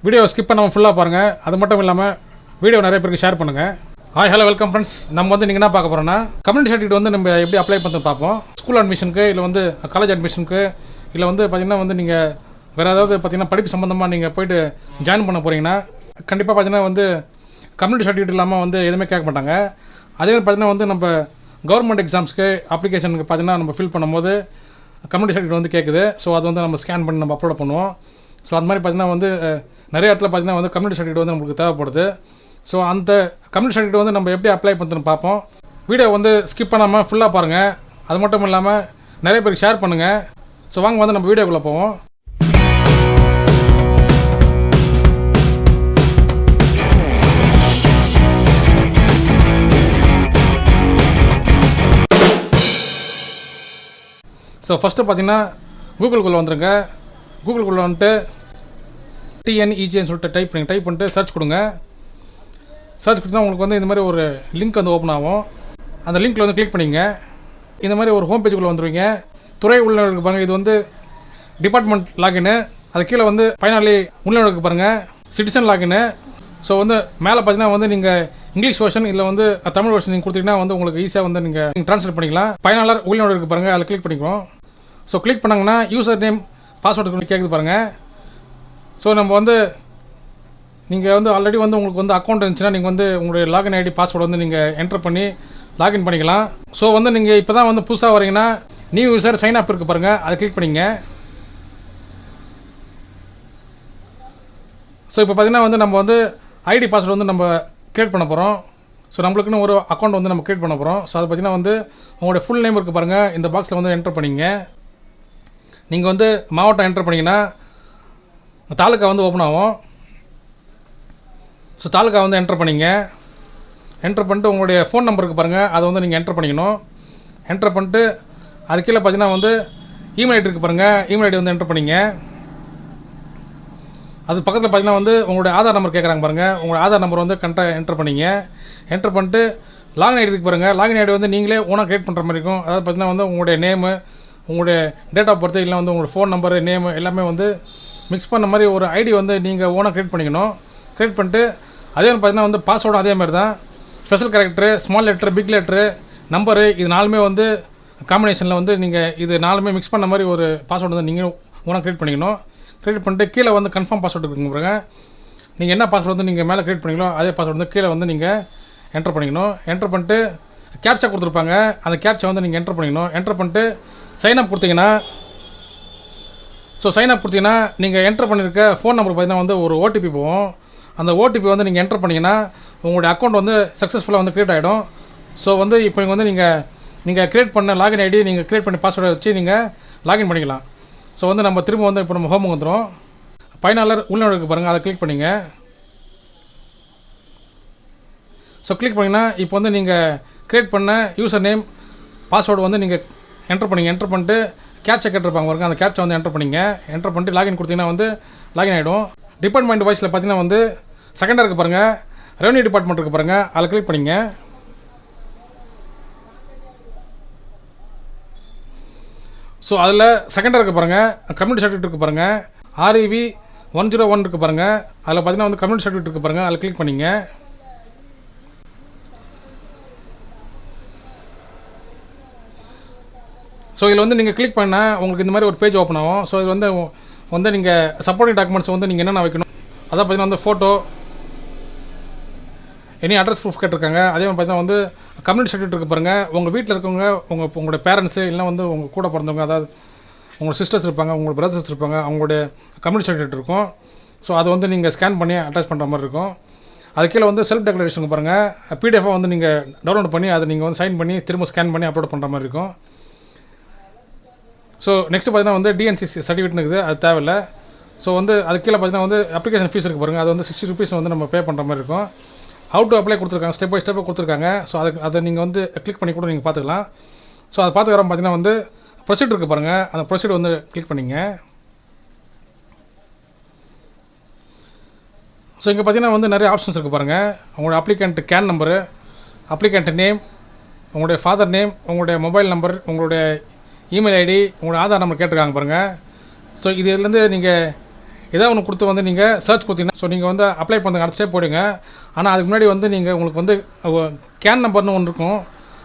Video skip பண்ணாமல் ஃபுல்லாக பாருங்கள். அது மட்டும் இல்லாமல் வீடியோ நிறைய பேருக்கு ஷேர் பண்ணுங்கள். Hi hello welcome friends. நம்ம வந்து நீங்கள் என்ன பார்க்க போகிறோன்னா கம்யூனிட்டி சர்டிஃபிகேட் வந்து நம்ம எப்படி அப்ளை பண்ணி பார்ப்போம். ஸ்கூல் அட்மிஷனுக்கு இல்லை வந்து காலேஜ் அட்மிஷனுக்கு இல்லை வந்து பார்த்திங்கன்னா வந்து நீங்கள் வேறு ஏதாவது பார்த்திங்கன்னா படிப்பு சம்மந்தமாக நீங்கள் போய்ட்டு ஜாயின் பண்ண போகிறீங்கன்னா கண்டிப்பாக பார்த்திங்கன்னா வந்து கம்யூனிட்டி சர்டிஃபிகேட் இல்லாமல் வந்து எதுவுமே கேட்க மாட்டாங்க. அதே மாதிரி பார்த்திங்கன்னா வந்து நம்ம கவர்மெண்ட் எக்ஸாம்ஸ்க்கு அப்ளிகேஷனுக்கு பார்த்திங்கன்னா நம்ம ஃபில் பண்ணும்போது கம்யூனிட்டி சர்டிஃபிகேட் வந்து கேட்குது. ஸோ அது வந்து நம்ம ஸ்கேன் பண்ணி நம்ம அப்லோட் பண்ணுவோம். ஸோ அது மாதிரி பார்த்திங்கன்னா வந்து நிறைய இடத்துல பார்த்திங்கன்னா வந்து கம்யூனிட்டி சர்டிஃபிகேட் வந்து நம்மளுக்கு தேவைப்படுது. ஸோ அந்த கம்யூனிட்டி சர்டிஃபிகேட் வந்து நம்ம எப்படி அப்ளை பண்ணுறதுன்னு பார்ப்போம். வீடியோ வந்து ஸ்கிப் பண்ணாமல் ஃபுல்லாக பாருங்கள். அது மட்டும் இல்லாமல் நிறைய பேருக்கு ஷேர் பண்ணுங்கள். ஸோ வாங்க வந்து நம்ம வீடியோக்குள்ளே போவோம். ஸோ ஃபஸ்ட்டு பார்த்தீங்கன்னா கூகுளுக்குள்ளே வந்துருங்க. கூகுளுக்குள்ளே வந்துட்டு டிஎன்இஜின்னு சொல்லிட்டு டைப் பண்ணிட்டு சர்ச் கொடுங்க. சர்ச் கொடுத்தா உங்களுக்கு வந்து இந்த மாதிரி ஒரு லிங்க் வந்து ஓப்பன் ஆகும். அந்த லிங்க்கில் வந்து கிளிக் பண்ணிங்க. இந்த மாதிரி ஒரு ஹோம் பேஜுக்குள்ளே வந்துடுவீங்க. துறை உள்ளவர்களுக்கு பாருங்கள், இது வந்து டிபார்ட்மெண்ட் லாகின்னு. அது கீழே வந்து ஃபைனலி உள்ளவர்களுக்கு பாருங்கள் சிட்டிசன் லாகின்னு. ஸோ வந்து மேலே பார்த்தீங்கன்னா வந்து நீங்கள் இங்கிலீஷ் வெர்ஷன் இல்லை வந்து தமிழ் வெர்ஷன் நீங்கள் கொடுத்தீங்கன்னா வந்து உங்களுக்கு ஈஸியாக வந்து நீங்கள் ட்ரான்ஸ்லேட் பண்ணிக்கலாம். பயனாளர் உள்ளவர்களுக்கு பாருங்கள், அதில் கிளிக் பண்ணிக்குவோம். ஸோ கிளிக் பண்ணாங்கன்னா யூசர் நேம் பாஸ்வேர்டு கேட்குது பாருங்கள். ஸோ நம்ம வந்து நீங்கள் வந்து ஆல்ரெடி வந்து உங்களுக்கு வந்து அக்கௌண்ட் இருந்துச்சுன்னா நீங்கள் வந்து உங்களுடைய லாகின் ஐடி பாஸ்வேர்டு வந்து நீங்கள் என்டர் பண்ணி லாகின் பண்ணிக்கலாம். ஸோ வந்து நீங்கள் இப்போ தான் வந்து புதுசாக வரீங்கன்னா நியூ யூசர் சைன் அப் இருக்குது பாருங்கள், அதை கிளிக் பண்ணிங்க. ஸோ இப்போ பார்த்தீங்கன்னா வந்து நம்ம வந்து ஐடி பாஸ்வேர்டு வந்து நம்ம க்ரியேட் பண்ண போகிறோம். ஸோ நம்மளுக்குன்னு ஒரு அக்கௌண்ட் வந்து நம்ம க்ரியேட் பண்ண போகிறோம். ஸோ அது பார்த்தீங்கன்னா வந்து உங்களுடைய ஃபுல் நேம் இருக்குது பாருங்கள், இந்த பாக்ஸில் வந்து என்டர் பண்ணிங்க. நீங்கள் வந்து மாவட்டம் என்டர் பண்ணிங்கன்னா தாலுக்கா வந்து ஓப்பன் ஆகும். ஸோ தாலுக்கா வந்து என்டர் பண்ணிங்க. என்டர் பண்ணிட்டு உங்களுடைய ஃபோன் நம்பருக்கு பாருங்கள், அதை வந்து நீங்கள் என்டர் பண்ணிக்கணும். என்டர் பண்ணிட்டு அது கீழே பார்த்தீங்கன்னா வந்து இமெயில் ஐடி இருக்குது பாருங்கள், இமெயில் ஐடி வந்து என்டர் பண்ணிங்க. அது பக்கத்தில் பார்த்தீங்கன்னா வந்து உங்களுடைய ஆதார் நம்பர் கேட்குறாங்க பாருங்கள், உங்களுடைய ஆதார் நம்பர் வந்து கரெக்டாக என்டர் பண்ணிங்க. என்டர் பண்ணிட்டு லாகின் ஐடி இருக்குது பாருங்கள், லாகின் ஐடி வந்து நீங்களே ஓனாக க்ரியேட் பண்ணுற மாதிரி இருக்கும். அதாவது பார்த்தீங்கன்னா வந்து உங்களுடைய நேமு, உங்களுடைய டேட் ஆஃப் பர்த், இல்லை வந்து உங்களுடைய ஃபோன் நம்பரு, நேமு எல்லாமே வந்து மிக்ஸ் பண்ண மாதிரி ஒரு ஐடி வந்து நீங்கள் ஓனாக க்ரியேட் பண்ணிக்கணும். க்ரியேட் பண்ணிட்டு அதே மாதிரி பார்த்தீங்கன்னா வந்து பாஸ்வேர்டும் அதே மாதிரி தான். Special character, small letter, big letter, number, இது நாலுமே வந்து காம்பினேஷனில் வந்து நீங்கள் இது நாலுமே மிக்ஸ் பண்ண மாதிரி ஒரு பாஸ்வேர்டு வந்து நீங்கள் ஓனாக க்ரியேட் பண்ணிக்கணும். க்ரியேட் பண்ணிட்டு கீழே வந்து கன்ஃபார்ம் பாஸ்வேர்டு இருக்குங்க பாருங்க. நீங்கள் என்ன பாஸ்வேர்டு வந்து நீங்கள் மேலே க்ரியேட் பண்ணிங்களோ அதே பாஸ்வேர்டு வந்து கீழே வந்து நீங்கள் என்டர் பண்ணிக்கணும். என்டர் பண்ணிட்டு கேப்சா கொடுத்துருப்பாங்க, அந்த கேப்சா வந்து நீங்கள் என்டர் பண்ணிக்கணும். என்டர் பண்ணிட்டு சைன் அப் கொடுத்தீங்கன்னா, ஸோ சைன் அப் கொடுத்தீங்கன்னா நீங்கள் என்டர் பண்ணியிருக்க ஃபோன் நம்பர் பார்த்தீங்கன்னா வந்து ஒரு ஓடிபி போகும். அந்த ஓடிபி வந்து நீங்கள் என்டர் பண்ணிங்கன்னா உங்களுடைய அக்கௌண்ட் வந்து சக்ஸஸ்ஃபுல்லாக வந்து க்ரியேட் ஆகிடும். ஸோ வந்து இப்போ இங்கே வந்து நீங்கள் க்ரியேட் பண்ண லாகின் ஐடி நீங்கள் க்ரியேட் பண்ணி பாஸ்வேர்டை வச்சு நீங்கள் லாகின் பண்ணிக்கலாம். ஸோ வந்து நம்ம திரும்ப வந்து இப்போ நம்ம ஹோமுக்கு வந்துடும். பயனாளர் உள்ளவர்களுக்கு பாருங்கள், அதை கிளிக் பண்ணிங்க. ஸோ கிளிக் பண்ணிங்கன்னா இப்போ வந்து நீங்கள் க்ரியேட் பண்ண யூசர் நேம் பாஸ்வேர்டு வந்து நீங்கள் என்டர் பண்ணிங்க. என்டர் பண்ணிட்டு கேப்சா கேட்டிருப்பாங்க பாருங்க, அந்த கேப்சா வந்து என்டர் பண்ணிங்க. என்டர் பண்ணிட்டு லாகின் கொடுத்தீங்கன்னா வந்து லாகின் ஆகிடும். டிபார்ட்மெண்ட் வைஸில் பார்த்தீங்கன்னா வந்து செகண்டாக இருக்குது பாருங்கள், ரெவன்யூ டிபார்ட்மெண்ட் இருக்குது பாருங்கள், அதில் கிளிக் பண்ணிங்க. ஸோ அதில் செகண்டாக இருக்குது பாருங்கள், கம்யூனிட்டி சர்டிஃபிகேட் இருக்குது பாருங்கள், REV 101 இருக்குது பாருங்கள், அதில் பார்த்தீங்கன்னா வந்து கம்யூனிட்டி சர்டிஃபிகேட் இருக்குது பாருங்கள், அதில் கிளிக் பண்ணிங்க. ஸோ இதில் வந்து நீங்கள் கிளிக் பண்ணால் உங்களுக்கு இந்த மாதிரி ஒரு பேஜ் ஓப்பன் ஆகும். ஸோ இது வந்து நீங்கள் சப்போர்ட்டிங் டாக்குமெண்ட்ஸ் வந்து நீங்கள் என்னென்ன வைக்கணும், அதான் பார்த்தீங்கன்னா வந்து ஃபோட்டோ, எனி அட்ரஸ் ப்ரூஃப் கேட்டிருக்காங்க. அதே மாதிரி பார்த்தீங்கன்னா வந்து கம்யூனிட்டி சர்டிஃபிகேட் இருக்குது பாருங்கள், உங்கள் வீட்டில் இருக்கவங்க உங்களுடைய பேரண்ட்ஸு இல்லை வந்து உங்கள் கூட பிறந்தவங்க, அதாவது உங்கள் சிஸ்டர்ஸ் இருப்பாங்க, உங்கள் பிரதர்ஸ் இருப்பாங்க, அவங்களுடைய கம்யூனிட்டி சர்டிஃபிகேட் இருக்கும். ஸோ அதை வந்து நீங்கள் ஸ்கேன் பண்ணி அட்டாச் பண்ணுற மாதிரி இருக்கும். அது கீழே வந்து செல்ஃப் டெக்ளரேஷன் பாருங்கள், PDF வந்து நீங்கள் டவுன்லோட் பண்ணி அதை நீங்கள் வந்து சைன் பண்ணி திரும்ப ஸ்கேன் பண்ணி அப்லோட் பண்ணுற மாதிரி இருக்கும். ஸோ நெக்ஸ்ட்டு பார்த்தீங்கன்னா வந்து DNC சர்டிஃபிகேட் இருக்குது, அது தேவையில்லை. ஸோ வந்து அது கீழே பார்த்தீங்கன்னா வந்து அப்ளிகேஷன் ஃபீஸ் இருக்குது பாருங்கள், அது வந்து 60 rupees வந்து நம்ம பே பண்ணுற மாதிரி இருக்கும். ஹவு டு அப்ளை கொடுத்துருக்காங்க, ஸ்டெப் பை ஸ்டெப்பாக கொடுத்துருக்காங்க. ஸோ அதை நீங்கள் வந்து கிளிக் பண்ணி கூட நீங்கள் பார்த்துக்கலாம். ஸோ அதை பார்த்துக்கிறோம் பார்த்தீங்கன்னா வந்து ப்ரொசீட் இருக்குது பாருங்கள், அந்த ப்ரொசீட் வந்து கிளிக் பண்ணிங்க. ஸோ இங்கே பார்த்தீங்கன்னா வந்து நிறைய ஆப்ஷன்ஸ் இருக்குது பாருங்கள். உங்களோட applicant can number, applicant name, உங்களுடைய ஃபாதர் நேம், உங்களுடைய மொபைல் நம்பர், உங்களுடைய இமெயில் ஐடி, உங்களோட ஆதார் நம்பர் கேட்டிருக்காங்க பாருங்கள். ஸோ இதுலேருந்து நீங்கள் ஏதாவது ஒன்று கொடுத்து வந்து நீங்கள் சர்ச் கொடுத்தீங்கன்னா ஸோ நீங்கள் வந்து அப்ளை பண்ணுங்க அடுத்த ஸ்டெப் போயிடுங்க. ஆனால் அதுக்கு முன்னாடி வந்து நீங்கள் உங்களுக்கு வந்து கேன் நம்பர்னு ஒன்று இருக்கும்.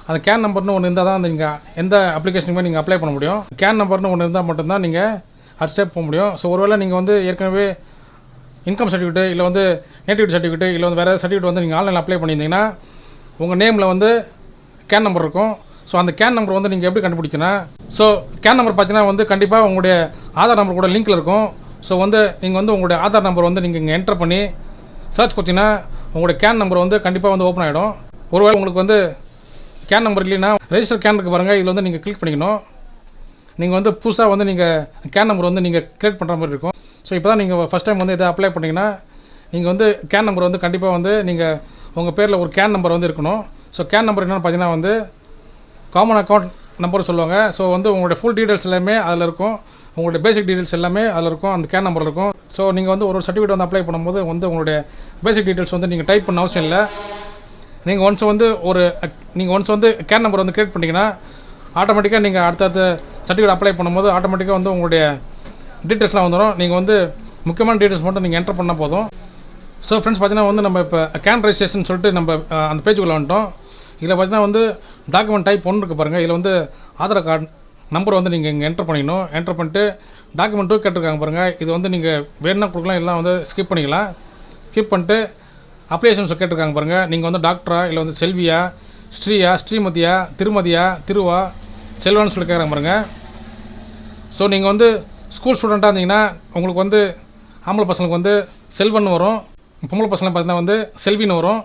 அந்த கேன் நம்பர்னு ஒன்று இருந்தால் தான் நீங்கள் எந்த அப்ளிகேஷனுமே நீங்கள் அப்ளை பண்ண முடியும். கேன் நம்பர்னு ஒன்று இருந்தால் மட்டும்தான் நீங்கள் அடுத்த ஸ்டெப் போக முடியும். ஸோ ஒருவேளை நீங்கள் வந்து ஏற்கனவே இன்கம் சர்டிஃபிகேட்டு இல்லை வந்து நேட்டிவிட்டி சர்டிஃபிகேட்டு இல்லை வந்து வேறு சர்டிஃபிகேட் வந்து நீங்கள் ஆன்லைனில் அப்ளை பண்ணியிருந்தீங்கன்னா உங்கள் நேமில் வந்து கேன் நம்பர் இருக்கும். ஸோ அந்த கேன் நம்பர் வந்து நீங்கள் எப்படி கண்டுபிடிச்சினா ஸோ கேன் நம்பர் பார்த்தீங்கன்னா வந்து கண்டிப்பாக உங்களுடைய ஆதார் நம்பர் கூட லிங்க்கில் இருக்கும். ஸோ வந்து நீங்கள் வந்து உங்களுடைய ஆதார் நம்பர் வந்து நீங்கள் இங்கே என்டர் பண்ணி சர்ச் கொடுத்தீங்கன்னா உங்களுடைய கேன் நம்பர் வந்து கண்டிப்பாக வந்து ஓப்பன் ஆகிடும். ஒருவேளை உங்களுக்கு வந்து கேன் நம்பர் இல்லைன்னா ரெஜிஸ்டர் கேன் இருக்குது பாருங்கள், இதில் வந்து நீங்கள் கிளிக் பண்ணிக்கணும். நீங்கள் வந்து புதுசாக வந்து நீங்கள் கேன் நம்பர் வந்து நீங்கள் கிரியேட் பண்ணுற மாதிரி இருக்கும். ஸோ இப்போ தான் நீங்கள் ஃபஸ்ட் டைம் வந்து இதை அப்ளை பண்ணிங்கன்னா நீங்கள் வந்து கேன் நம்பர் வந்து கண்டிப்பாக வந்து நீங்கள் உங்கள் பேரில் ஒரு கேன் நம்பர் வந்து இருக்கணும். ஸோ கேன் நம்பர் என்னென்னு பார்த்தீங்கன்னா வந்து காமன் அக்கௌண்ட் நம்பர் சொல்லுவாங்க. ஸோ வந்து உங்களுடைய ஃபுல் டீட்டெயில்ஸ் எல்லாமே அதில் இருக்கும். உங்களுடைய பேசிக் டீட்டெயில்ஸ் எல்லாமே அதில் இருக்கும், அந்த கேன் நம்பர் இருக்கும். ஸோ நீங்கள் வந்து ஒரு சர்டிஃபிகேட் வந்து அப்ளை பண்ணும்போது வந்து உங்களுடைய பேசிக் டீட்டெயில்ஸ் வந்து நீங்கள் டைப் பண்ண அவசியம் இல்லை. நீங்கள் ஒன்ஸ் வந்து கேன் நம்பர் வந்து கிரியேட் பண்ணிங்கன்னா ஆட்டோமேட்டிக்காக நீங்கள் அடுத்தடுத்த சர்டிஃபிகேட் அப்ளை பண்ணும்போது ஆட்டோமேட்டிக்காக வந்து உங்களுடைய டீட்டெயில்ஸ்லாம் வந்துடும். நீங்கள் வந்து முக்கியமான டீட்டெயில்ஸ் மட்டும் நீங்கள் என்டர் பண்ணால் போதும். ஸோ ஃப்ரெண்ட்ஸ் பார்த்தீங்கன்னா வந்து நம்ம இப்போ கேன் ரெஜிஸ்ட்ரேஷன் சொல்லிட்டு நம்ம அந்த பேஜுக்குள்ளே வந்துட்டோம். இதில் பார்த்தீங்கன்னா வந்து டாக்குமெண்ட் டைப் ஒன்று இருக்குது பாருங்கள். இதில் வந்து ஆதார் கார்டு நம்பர் வந்து நீங்கள் இங்கே என்டர் பண்ணிக்கணும். என்டர் பண்ணிட்டு டாக்குமெண்ட் 2 கேட்டிருக்காங்க பாருங்கள். இது வந்து நீங்கள் வேணும்னா கொடுக்கலாம், எல்லாம் வந்து ஸ்கிப் பண்ணிக்கலாம். ஸ்கிப் பண்ணிட்டு அப்ளிகேஷன்ஸ் கேட்டிருக்காங்க பாருங்கள். நீங்கள் வந்து டாக்டரா இல்லை வந்து செல்வியா, ஸ்ரீயா, ஸ்ரீமதியா, திருமதியா, திருவா, செல்வான்னு சொல்லி கேட்குறாங்க பாருங்கள். ஸோ நீங்கள் வந்து ஸ்கூல் ஸ்டூடெண்ட்டாக இருந்தீங்கன்னா உங்களுக்கு வந்து ஆம்பளை பசங்களுக்கு வந்து செல்வன் வரும், பொம்பளை பசங்களை பார்த்தீங்கன்னா வந்து செல்வின்னு வரும்.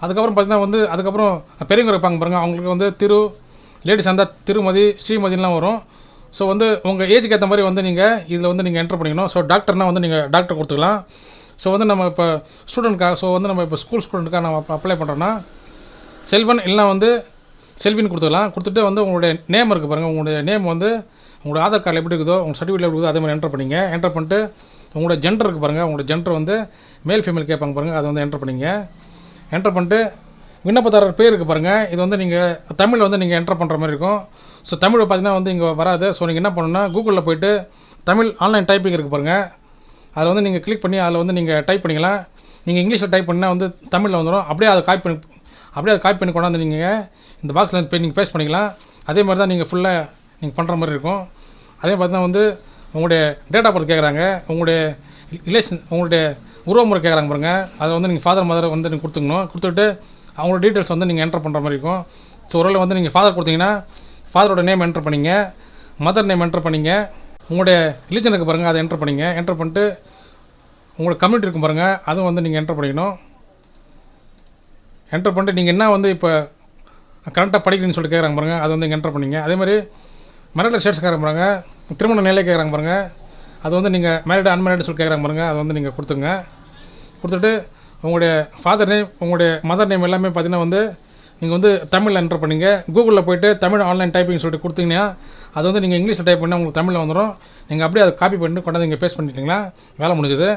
அதுக்கப்புறம் பார்த்தீங்கன்னா வந்து அதுக்கப்புறம் பெரியவங்க இருப்பாங்க பாருங்கள், அவங்களுக்கு வந்து திரு, லேடிஸ் இருந்தால் திருமதி, ஸ்ரீமதிலாம் வரும். ஸோ வந்து உங்கள் ஏஜுக்கு ஏற்ற மாதிரி வந்து நீங்கள் இதில் வந்து நீங்கள் என்டர் பண்ணிக்கணும். ஸோ டாக்டர்னால் வந்து நீங்கள் டாக்டர் கொடுத்துக்கலாம். ஸோ வந்து நம்ம இப்போ ஸ்டூடெண்ட்காக நம்ம இப்போ ஸ்கூல் ஸ்டூடெண்ட்டுக்காக நம்ம அப்ளை பண்ணுறோன்னா செல்வன் இல்லைனா வந்து செல்வின்னு கொடுத்துக்கலாம். கொடுத்துட்டு வந்து உங்களுடைய நேம் இருக்குது பாருங்கள். உங்களுடைய நேம் வந்து உங்களுடைய ஆதார் கார்டில் எப்படி இருக்குதோ, உங்கள் சர்டிஃபிகேட் எப்படி இருக்குதோ அதே மாதிரி என்டர் பண்ணிங்க. என்டர் பண்ணிட்டு உங்களுடைய ஜெண்டர் இருக்குது பாருங்கள். உங்களுடைய ஜெண்டர் வந்து மேல் ஃபீமேல் கேட்பாங்க பாருங்கள், அதை வந்து என்டர் பண்ணிங்க. என்டர் பண்ணிட்டு விண்ணப்பதாரர் பேர் இருக்குது பாருங்கள். இது வந்து நீங்கள் தமிழில் வந்து நீங்கள் என்டர் பண்ணுற மாதிரி இருக்கும். ஸோ தமிழ் பார்த்தீங்கன்னா வந்து இங்கே வராது. ஸோ நீங்கள் என்ன பண்ணணும்னா கூகுளில் போய்ட்டு தமிழ் ஆன்லைன் டைப்பிங் இருக்குது பாருங்கள், அதில் வந்து நீங்கள் கிளிக் பண்ணி அதில் வந்து நீங்கள் டைப் பண்ணிக்கலாம். நீங்கள் இங்கிலீஷில் டைப் பண்ணால் வந்து தமிழில் வந்துடும். அப்படியே அதை காப்பி பண்ணி கொண்டாந்து நீங்கள் இந்த பாக்ஸில் போய் நீங்கள் பேஸ்ட் பண்ணிக்கலாம். அதே மாதிரி தான் நீங்கள் ஃபுல்லாக நீங்கள் பண்ணுற மாதிரி இருக்கும். அதே பார்த்தீங்கன்னா வந்து உங்களுடைய டேட் ஆஃப் பர்த் கேட்குறாங்க, உங்களுடைய ரிலேஷன், உங்களுடைய உறவுமுறை கேட்குறாங்க பாருங்கள். அதை வந்து நீங்கள் ஃபாதர் மதர் வந்து நீங்கள் கொடுத்துக்கணும். கொடுத்துட்டு அவங்களோட டீட்டெயில்ஸ் வந்து நீங்கள் என்டர் பண்ணுற மாதிரி இருக்கும். ஸோ ஒருவேளை வந்து நீங்கள் ஃபாதர் கொடுத்தீங்கன்னா ஃபாதரோட நேம் என்டர் பண்ணிங்க, மதர் நேம் என்டர் பண்ணிங்க, உங்களுடைய ரிலிஜன் இருக்குது பாருங்கள், அதை என்டர் பண்ணிங்க. என்டர் பண்ணிட்டு உங்களோட கம்யூனிட்டி இருக்கும் பாருங்கள், அதுவும் வந்து நீங்கள் என்டர் பண்ணிக்கணும். என்டர் பண்ணிட்டு நீங்கள் என்ன வந்து இப்போ கரெக்டாக படிக்கிறீங்கன்னு சொல்லிட்டு கேட்குறாங்க பாருங்கள், அது வந்து இங்கே என்டர் பண்ணிங்க. அதே மாதிரி மேரிட்டல் ஸ்டேட்டஸ் கேட்குறாங்க பாருங்கள், திருமண நிலை கேட்குறாங்க பாருங்கள், அது வந்து நீங்கள் மேரிடு அன்மேரிடு சொல்லி கேட்குறாங்க பாருங்கள், அதை வந்து நீங்கள் கொடுத்துங்க. கொடுத்துட்டு உங்களுடைய ஃபாதர் நேம், உங்களுடைய மதர் நேம் எல்லாமே பார்த்தீங்கன்னா வந்து நீங்கள் வந்து தமிழில் என்டர் பண்ணிங்க. கூகுளில் போய்ட்டு தமிழ் ஆன்லைன் டைப்பிங் சொல்லிட்டு கொடுத்தீங்கன்னா அது வந்து நீங்கள் இங்கிலீஷில் டைப் பண்ணால் உங்களுக்கு தமிழில் வந்துடும். நீங்கள் அப்படியே அதை காப்பி பண்ணிட்டு கொண்டாந்து இங்கே பேஸ்ட் பண்ணிட்டீங்களா, வேலை முடிஞ்சது.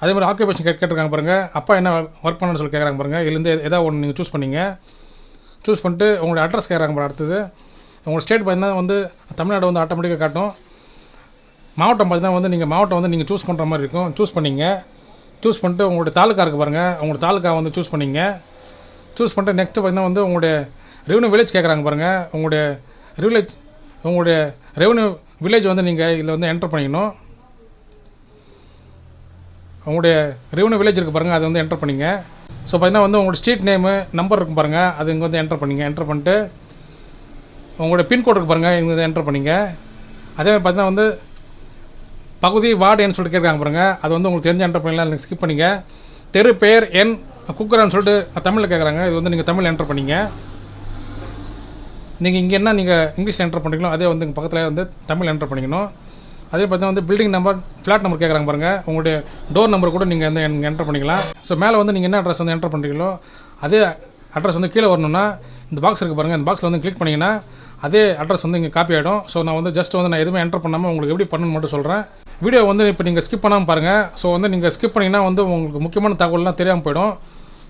அதே மாதிரி ஆக்குபேஷன் கேட்டிருக்காங்க பாருங்கள், அப்பா என்ன ஒர்க் பண்ணணும்னு சொல்லி கேட்குறாங்க பாருங்கள். இதுலேருந்து ஏதாவது ஒன்று நீங்கள் சூஸ் பண்ணிங்க. சூஸ் பண்ணிட்டு உங்களுடைய அட்ரஸ் கேட்குறாங்க பாருங்கள். அடுத்தது உங்களோட ஸ்டேட் பார்த்தீங்கன்னா வந்து தமிழ்நாடு வந்து ஆட்டோமேட்டிக்காக காட்டும். மாவட்டம் பார்த்தீங்கன்னா வந்து நீங்கள் மாவட்டம் வந்து நீங்கள் சூஸ் பண்ணுற மாதிரி இருக்கும். சூஸ் பண்ணிங்க. சூஸ் பண்ணிட்டு உங்களுடைய தாலுக்கா இருக்குது பாருங்கள், உங்களோட தாலுக்கா வந்து சூஸ் பண்ணிங்க. சூஸ் பண்ணிட்டு நெக்ஸ்ட்டு பார்த்தீங்கன்னா வந்து உங்களுடைய ரெவன்யூ வில்லேஜ் கேட்குறாங்க பாருங்கள். உங்களுடைய ரெவன்யூ வில்லேஜ் வந்து நீங்கள் இதில் வந்து என்டர் பண்ணிக்கணும். உங்களுடைய ரெவன்யூ வில்லேஜ் இருக்குது பாருங்கள், அது வந்து என்டர் பண்ணிங்க. ஸோ பார்த்தீங்கன்னா வந்து உங்களோட ஸ்ட்ரீட் நேமு நம்பர் இருக்கும் பாருங்கள், அது இங்கே வந்து என்டர் பண்ணிங்க. என்டர் பண்ணிட்டு உங்களுடைய பின்கோடு இருக்குது பாருங்கள், இங்கே வந்து என்டர் பண்ணிங்க. அதே மாதிரி பார்த்தீங்கன்னா வந்து பகுதி வார்டுன்னு சொல்லிட்டு கேட்குறாங்க பாருங்கள், அது வந்து உங்களுக்கு தெரிஞ்ச என்டர் பண்ணிக்கலாம், நீங்கள் ஸ்கிப் பண்ணிங்க. தெரு பெயர் எண் குக்கரான்னு சொல்லிட்டு தமிழில் கேட்குறாங்க, இது வந்து நீங்கள் தமிழ் என்டர் பண்ணிங்க. நீங்கள் இங்கே என்ன நீங்கள் இங்கிலீஷ் என்டர் பண்ணிங்களோ அதே வந்து இங்கே பக்கத்தில் வந்து தமிழ் என்டர் பண்ணிக்கணும். அதே பார்த்தீங்கன்னா வந்து பில்டிங் நம்பர், ஃப்ளாட் நம்பர் கேட்குறாங்க பாருங்கள், உங்களுடைய டோர் நம்பர் கூட நீங்கள் வந்து என்டர் பண்ணிக்கலாம். ஸோ மேலே வந்து நீங்கள் என்ன அட்ரஸ் வந்து என்டர் பண்ணுறீங்களோ அதே அட்ரஸ் வந்து கீழே வரணும்னா இந்த பாக்ஸ் இருக்குது பாருங்கள், இந்த பாக்ஸில் வந்து கிளிக் பண்ணிங்கன்னா அதே அட்ரஸ் வந்து இங்கே காப்பி ஆகிடும். ஸோ நான் வந்து ஜஸ்ட் வந்து நான் எதுவுமே என்டர் பண்ணாமல் உங்களுக்கு எப்படி பண்ணணும்னு மட்டும் சொல்கிறேன். வீடியோ வந்து இப்போ நீங்கள் ஸ்கிப் பண்ணாமல் பாருங்கள். ஸோ வந்து நீங்கள் ஸ்கிப் பண்ணிங்கன்னா வந்து உங்களுக்கு முக்கியமான தகவல்லாம் தெரியாமல் போயிடும்.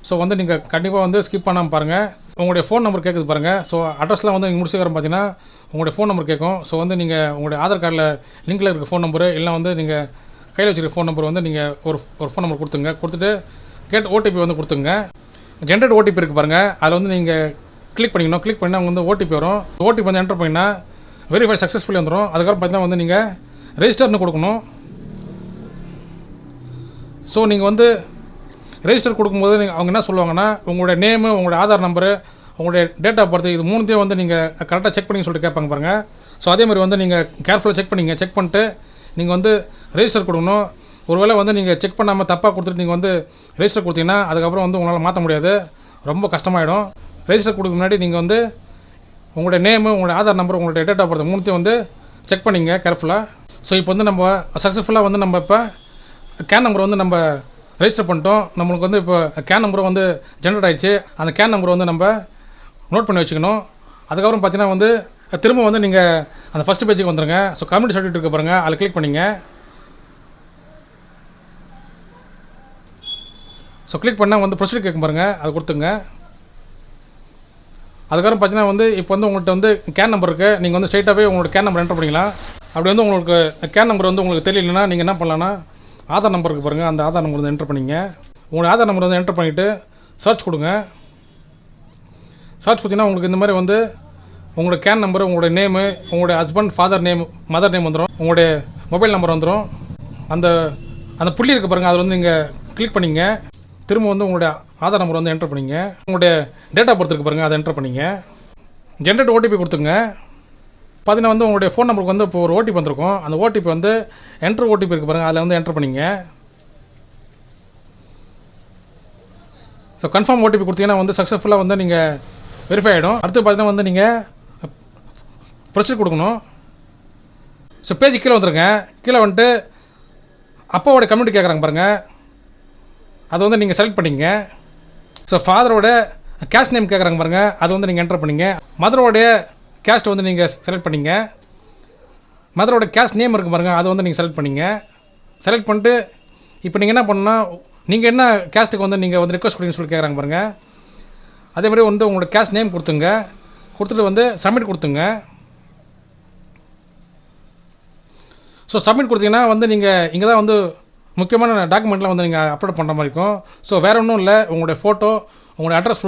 ஸோ வந்து நீங்கள் கண்டிப்பாக வந்து ஸ்கிப் பண்ணாமல் பாருங்கள். உங்களுடைய ஃபோன் நம்பர் கேட்குது பாருங்கள். ஸோ அட்ரஸ்லாம் வந்து நீங்கள் முடிச்சுக்கிறோம் பார்த்தீங்கன்னா உங்களுடைய ஃபோன் நம்பர் கேட்கும். ஸோ வந்து நீங்கள் உங்களுடைய ஆதார் கார்டில் லிங்கில் இருக்க ஃபோன் நம்பரு இல்லை வந்து நீங்கள் கையில் வச்சுருக்க ஃபோன் நம்பர் வந்து நீங்கள் ஒரு ஃபோன் நம்பர் கொடுத்துங்க. கொடுத்துட்டு கேட் ஓடிபி வந்து கொடுத்துங்க. ஜென்ரேட் ஓடிபி இருக்குது பாருங்கள், அதில் வந்து நீங்கள் கிளிக் பண்ணிக்கணும். கிளிக் பண்ணால் அவங்க வந்து ஓடிபி வரும். ஓடிபி வந்து என்டர் பண்ணிங்கன்னா வெரிஃபை சக்ஸஸ்ஃபுல்லி வந்துடும். அதுக்கப்புறம் பார்த்தீங்கன்னா வந்து நீங்கள் ரெஜிஸ்டர்னு கொடுக்கணும். ஸோ நீங்கள் வந்து ரெஜிஸ்டர் கொடுக்கும்போது அவங்க என்ன சொல்லுவாங்கன்னா, உங்களுடைய நேமு, உங்களுடைய ஆதார் நம்பரு, உங்களுடைய டேட் ஆஃப் பர்த், இது மூணுத்தையும் வந்து நீங்கள் கரெக்டாக செக் பண்ணி சொல்லிட்டு கேட்பாங்க பாருங்கள். ஸோ அதேமாதிரி வந்து நீங்கள் கேர்ஃபுல்லாக செக் பண்ணிட்டு நீங்கள் வந்து ரெஜிஸ்டர் கொடுக்கணும். ஒருவேளை வந்து நீங்கள் செக் பண்ணாமல் தப்பாக கொடுத்துட்டு நீங்கள் வந்து ரெஜிஸ்டர் கொடுத்தீங்கன்னா அதுக்கப்புறம் வந்து உங்களால் மாற்ற முடியாது, ரொம்ப கஷ்டமாயிடும். ரெஜிஸ்டர் கொடுக்க முன்னாடி நீங்கள் வந்து உங்களுடைய நேமு, உங்களுடைய ஆதார் நம்பர், உங்களுடைய டேட் ஆஃப் பர்த் மூணுத்தையும் வந்து செக் பண்ணிங்க கேர்ஃபுல்லாக. ஸோ இப்போ வந்து நம்ம சக்ஸஸ்ஃபுல்லாக வந்து நம்ம இப்போ கேன் நம்பர் வந்து நம்ம ரெஜிஸ்டர் பண்ணிட்டோம். நம்மளுக்கு வந்து இப்போ கேன் நம்பரும் வந்து ஜென்ரேட் ஆகிடுச்சு. அந்த கேன் நம்பர் வந்து நம்ம நோட் பண்ணி வச்சுக்கணும். அதுக்கப்புறம் பார்த்தீங்கன்னா வந்து திரும்ப வந்து நீங்கள் அந்த ஃபஸ்ட்டு பேஜுக்கு வந்துடுங்க. ஸோ கம்யூனிட்டி சர்டிஃபிகேட் இருக்க பாருங்கள், அதில் கிளிக் பண்ணிங்க. ஸோ கிளிக் பண்ணால் வந்து ப்ரொசீஜர் கேட்கும் பாருங்கள், அதை கொடுத்துங்க. அதுக்கப்புறம் பார்த்தீங்கன்னா வந்து இப்போ வந்து உங்கள்கிட்ட வந்து கேன் நம்பர் இருக்குது. நீங்கள் வந்து ஸ்ட்ரைட்டாகவே உங்களோட கேன் நம்பர் என்டர் பண்ணிக்கலாம். அப்படி வந்து உங்களுக்கு கேன் நம்பர் வந்து உங்களுக்கு தெரியலன்னா நீங்கள் என்ன பண்ணலான்னா, ஆதார் நம்பருக்கு பாருங்கள், அந்த ஆதார் நம்பர் வந்து என்டர் பண்ணிங்க. உங்களுடைய ஆதார் நம்பர் வந்து என்டர் பண்ணிவிட்டு சர்ச் கொடுங்க. சர்ச் கொடுத்தீங்கன்னா உங்களுக்கு இந்த மாதிரி வந்து உங்களோட கேன் நம்பர், உங்களுடைய நேமு, உங்களுடைய husband, father name, mother name வந்துடும். உங்களுடைய மொபைல் நம்பர் வந்துடும். அந்த அந்த புள்ளி இருக்குது பாருங்கள், அதில் வந்து நீங்கள் கிளிக் பண்ணிங்க. திரும்ப வந்து உங்களுடைய ஆதார் நம்பர் வந்து என்டர் பண்ணிங்க. உங்களுடைய டேட் ஆஃப் பர்த் இருக்குது பாருங்கள், அதை என்டர் பண்ணிங்க. ஜென்ரேட் ஓடிபி கொடுத்துங்க. பார்த்தீங்கன்னா வந்து உங்களுடைய ஃபோன் நம்பருக்கு வந்து இப்போ ஒரு ஓடிபி வந்திருக்கும். அந்த ஓடிபி வந்து என்ட்ரு ஓடிபி இருக்குது பாருங்கள், அதில் வந்து என்டர் பண்ணிங்க. ஸோ கன்ஃபார்ம் ஓடிபி கொடுத்தீங்கன்னா வந்து சக்ஸஸ்ஃபுல்லாக வந்து நீங்கள் வெரிஃபை ஆகிடும். அடுத்து பார்த்தீங்கன்னா வந்து நீங்கள் ப்ரொசீஜர் கொடுக்கணும். ஸோ பேஜ் கீழே வந்துருங்க. கீழே வந்துட்டு அப்பாவோட கம்யூனிட்டி கேட்குறாங்க பாருங்கள், அதை வந்து நீங்கள் செலக்ட் பண்ணிங்க. ஸோ ஃபாதரோட கேஸ்ட் நேம் கேட்குறாங்க பாருங்கள், அது வந்து நீங்கள் என்டர் பண்ணிங்க. மதரோடைய கேஸ்ட் வந்து நீங்கள் செலக்ட் பண்ணிங்க. மதரோட கேஸ்ட் நேம் இருக்குது பாருங்கள், அதை வந்து நீங்கள் செலக்ட் பண்ணிங்க. செலக்ட் பண்ணிட்டு இப்போ நீங்கள் என்ன பண்ணணும்னா, நீங்கள் என்ன கேஸ்ட்டுக்கு வந்து நீங்கள் வந்து ரிக்வஸ்ட் கொடுங்கன்னு சொல்லி கேட்குறாங்க பாருங்கள். அதே மாதிரி வந்து உங்களோட கேஸ்ட் நேம் கொடுத்துங்க. கொடுத்துட்டு வந்து சப்மிட் கொடுத்துங்க. ஸோ சப்மிட் கொடுத்தீங்கன்னா வந்து நீங்கள் இங்கே தான் வந்து முக்கியமான டாக்குமெண்ட்லாம் வந்து நீங்கள் அப்லோட் பண்ணுற மாதிரி இருக்கும். ஸோ வேறு ஒன்றும் இல்லை, உங்களுடைய ஃபோட்டோ, உங்களுடைய அட்ரஸ்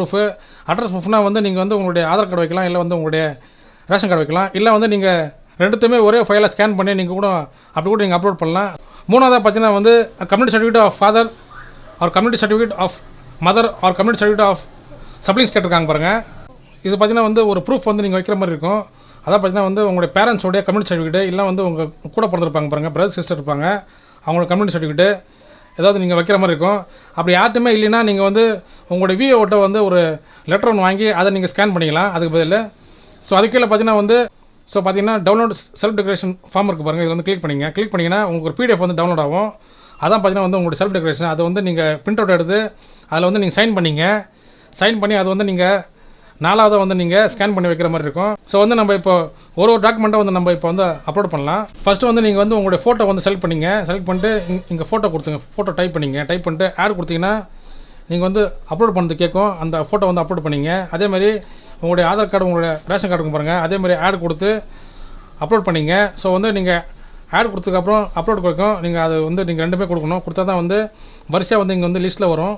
ப்ரூஃப்னால் வந்து நீங்கள் வந்து உங்களுடைய ஆதார் கார்டு வைக்கலாம், இல்லை வந்து உங்களுடைய ரேஷன் கார்டு வைக்கலாம். இல்லை வந்து நீங்கள் ரெண்டுத்துமே ஒரே ஃபைலை ஸ்கேன் பண்ணி நீங்கள் கூட அப்படி கூட நீங்கள் அப்லோட் பண்ணலாம். மூணாவதாக பார்த்தீங்கன்னா வந்து community certificate of father or community certificate of mother or community certificate of siblings கேட்டிருக்காங்க பாருங்கள். இது பார்த்தீங்கன்னா வந்து ஒரு ப்ரூஃப் வந்து நீங்கள் வைக்கிற மாதிரி இருக்கும். அதான் பார்த்தீங்கன்னா வந்து உங்களுடைய பேரண்ட்ஸோடைய கம்யூனிட்டி சர்டிஃபிகேட், இல்லை வந்து உங்கள் கூட பிறந்திருப்பாங்க பாருங்கள், பிரதர் சிஸ்டர் இருப்பாங்க, அவங்களோட கம்யூனிட்டி சர்டிஃபிகேட்டு ஏதாவது நீங்கள் வைக்கிற மாதிரி இருக்கும். அப்படி யார்ட்டுமே இல்லைன்னா நீங்கள் வந்து உங்களுடைய விஓட்ட வந்து ஒரு லெட்டர் ஒன்று வாங்கி அதை நீங்கள் ஸ்கேன் பண்ணிக்கலாம் அதுக்கு பதில். ஸோ அதுக்கு கீழே பார்த்தீங்கன்னா வந்து பார்த்தீங்கன்னா டவுன்லோட் செல்ஃப் டெக்ரேஷன் ஃபார்ம் இருக்குது பாருங்கள், இதில் வந்து கிளிக் பண்ணிங்கன்னா உங்களுக்கு ஒரு பிடிஎஃப் வந்து டவுன்லோட் ஆகும். அதான் பார்த்தீங்கன்னா வந்து உங்களுடைய செல்ஃப் டெக்ரேஷன், அதை வந்து நீங்கள் பிரிண்ட் அவுட் எடுத்து அதில் வந்து நீங்கள் சைன் பண்ணி அது வந்து நீங்கள் நாலாவதாக வந்து நீங்கள் ஸ்கேன் பண்ணி வைக்கிற மாதிரி இருக்கும். ஸோ வந்து நம்ம இப்போ ஒரு டாக்குமெண்ட்டை வந்து நம்ம இப்போ வந்து அப்லோட் பண்ணலாம். ஃபஸ்ட்டு வந்து நீங்கள் வந்து உங்களுடைய ஃபோட்டோ வந்து செலக்ட் பண்ணிட்டு இங்கே ஃபோட்டோ கொடுத்துங்க. ஃபோட்டோ டைப் பண்ணிட்டு ஆட் கொடுத்தீங்கன்னா நீங்கள் வந்து அப்லோட் பண்ணது கேட்கும். அந்த ஃபோட்டோ வந்து அப்லோட் பண்ணிங்க. அதேமாதிரி உங்களுடைய ஆதார் கார்டு, உங்களுடைய ரேஷன் கார்டு பாருங்கள், அதேமாதிரி ஆட் கொடுத்து அப்லோட் பண்ணிங்க. ஸோ வந்து நீங்கள் ஆட் கொடுத்ததுக்கப்புறம் அப்லோட் கொடுக்கும். நீங்கள் அது வந்து நீங்கள் ரெண்டுமே கொடுக்கணும். கொடுத்தா தான் வந்து வரிசையாக வந்து இங்கே வந்து லிஸ்ட்டில் வரும்.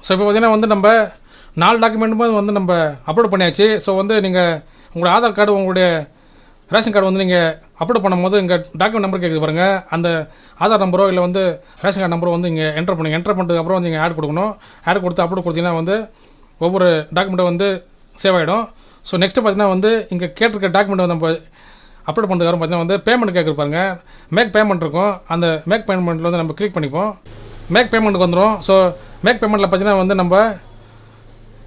ஸோ இப்போ பார்த்தீங்கன்னா வந்து நம்ம 4 டாக்குமெண்ட்டும் வந்து நம்ம அப்லோட் பண்ணியாச்சு. ஸோ வந்து நீங்கள் உங்களுடைய ஆதார் கார்டு, உங்களுடைய ரேஷன் கார்டு வந்து நீங்கள் அப்லோட் பண்ணும்போது இங்கே டாக்குமெண்ட் நம்பர் கேட்குது பாருங்கள், அந்த ஆதார் நம்பரோ இல்லை வந்து ரேஷன் கார்டு நம்பரோ வந்து இங்கே என்டர் பண்ணதுக்கப்புறம் வந்து நீங்கள் ஆட் கொடுக்கணும். ஆட் கொடுத்து அப்லோட் கொடுத்தீங்கன்னா வந்து ஒவ்வொரு டாக்குமெண்ட்டும் வந்து சேவ் ஆகிடும். ஸோ நெக்ஸ்ட்டு பார்த்தீங்கன்னா வந்து இங்கே கேட்டிருக்க டாக்குமெண்ட் நம்ம அப்லோட் பண்ணுறதுக்கு பார்த்தீங்கன்னா வந்து பேமெண்ட் கேட்குறாங்க. மேக் பேமெண்ட் இருக்கும். அந்த மேக் பேமெண்ட்டில் வந்து நம்ம கிளிக் பண்ணிப்போம். மேக் பேமெண்ட்டுக்கு வந்துடும். ஸோ மேக் பேமெண்ட்டில் பார்த்தீங்கன்னா வந்து நம்ம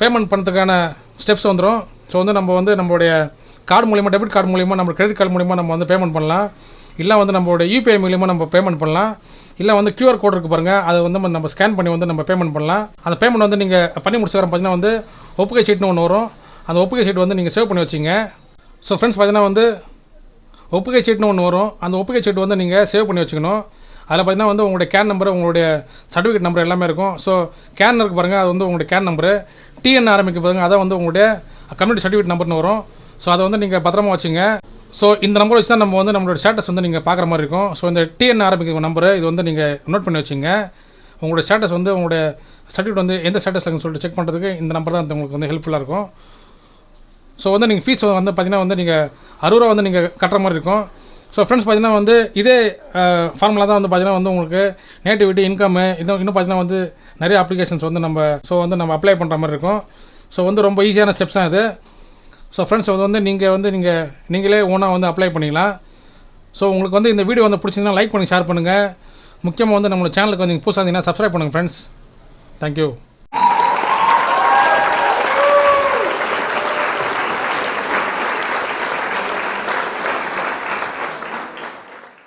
பேமெண்ட் பண்ணுறதுக்கான ஸ்டெப்ஸ் வந்துடும். ஸோ வந்து நம்ம வந்து நம்மளுடைய கார்டு மூலிமா, டெபிட் கார்டு மூலிமா, நம்ம கிரெடிட் கார்டு மூலிமா நம்ம வந்து பேமெண்ட் பண்ணலாம். இல்லை வந்து நம்மளுடைய யூபிஐ மூலிமா நம்ம பேமெண்ட் பண்ணலாம். இல்லை வந்து கியூஆர் கோட் இருக்குது பாருங்கள், அதை வந்து நம்ம ஸ்கேன் பண்ணி வந்து நம்ம பேமெண்ட் பண்ணலாம். அந்த பேமெண்ட் வந்து நீங்கள் பண்ணி முடிச்சுக்கிறோம் பார்த்தீங்கன்னா வந்து ஒப்புகை சீட்னு ஒன்று வரும். அந்த ஒப்புகை சீட் வந்து நீங்கள் சேவ் பண்ணி வச்சிங்க. ஸோ ஃப்ரெண்ட்ஸ் பார்த்தீங்கன்னா வந்து ஒப்புகை சீட்னு ஒன்று வரும். அந்த ஒப்புகை சீட் வந்து நீங்கள் சேவ் பண்ணி வச்சுக்கணும். அதில் பார்த்தீங்கன்னா வந்து உங்களுடைய கேன் நம்பர், உங்களுடைய சர்டிஃபிகேட் நம்பர் எல்லாமே இருக்கும். ஸோ கேன் இருக்குது பாருங்கள், அது வந்து உங்களுடைய கேன் நம்பரு. டிஎன் ஆரம்பிக்க பாருங்கள், அதான் வந்து உங்களுடைய கம்யூனிட்டி சர்டிஃபிகேட் நம்பர்னு வரும். ஸோ அதை வந்து நீங்கள் பத்திரமா வச்சுங்க. ஸோ இந்த நம்பர் வச்சு தான் நம்ம வந்து நம்மளோட ஸ்டேட்டஸ் வந்து நீங்கள் பார்க்குற மாதிரி இருக்கும். ஸோ இந்த டிஎன் ஆரம்பிக்கிற நம்பரு இது வந்து நீங்கள் நோட் பண்ணி வச்சுங்க. உங்களோட ஸ்டேட்டஸ் வந்து உங்களுடைய சர்டிஃபிகேட் வந்து எந்த ஸ்டேட்டஸ் இருக்குன்னு சொல்லிட்டு செக் பண்ணுறதுக்கு இந்த நம்பர் தான் உங்களுக்கு வந்து ஹெல்ப்ஃபுல்லாக இருக்கும். ஸோ வந்து நீங்கள் ஃபீஸ் வந்து பார்த்தீங்கன்னா வந்து நீங்கள் 60 ரூபா வந்து நீங்கள் கட்டுற மாதிரி இருக்கும். ஸோ ஃப்ரெண்ட்ஸ் பார்த்தீங்கன்னா வந்து இதே ஃபார்முலா தான் வந்து பார்த்தீங்கன்னா வந்து உங்களுக்கு நேட்டிவிட்டி இன்கம் இன்னும் பார்த்தீங்கன்னா வந்து நிறைய அப்ளிகேஷன்ஸ் வந்து நம்ம அப்ளை பண்ணுற மாதிரி இருக்கும். ஸோ வந்து ரொம்ப ஈஸியான ஸ்டெப்ஸ் தான் இது. ஸோ ஃப்ரெண்ட்ஸ் வந்து நீங்களே ஓனாக வந்து அப்ளை பண்ணிக்கலாம். ஸோ உங்களுக்கு வந்து இந்த வீடியோ வந்து பிடிச்சிங்கன்னா லைக் பண்ணி ஷேர் பண்ணுங்கள். முக்கியமாக வந்து நம்மளோட சேனலுக்கு வந்து நீங்கள் புதுசாக இருந்தீங்கன்னா சப்ஸ்கிரைப் பண்ணுங்கள் ஃப்ரெண்ட்ஸ். தேங்க்யூ.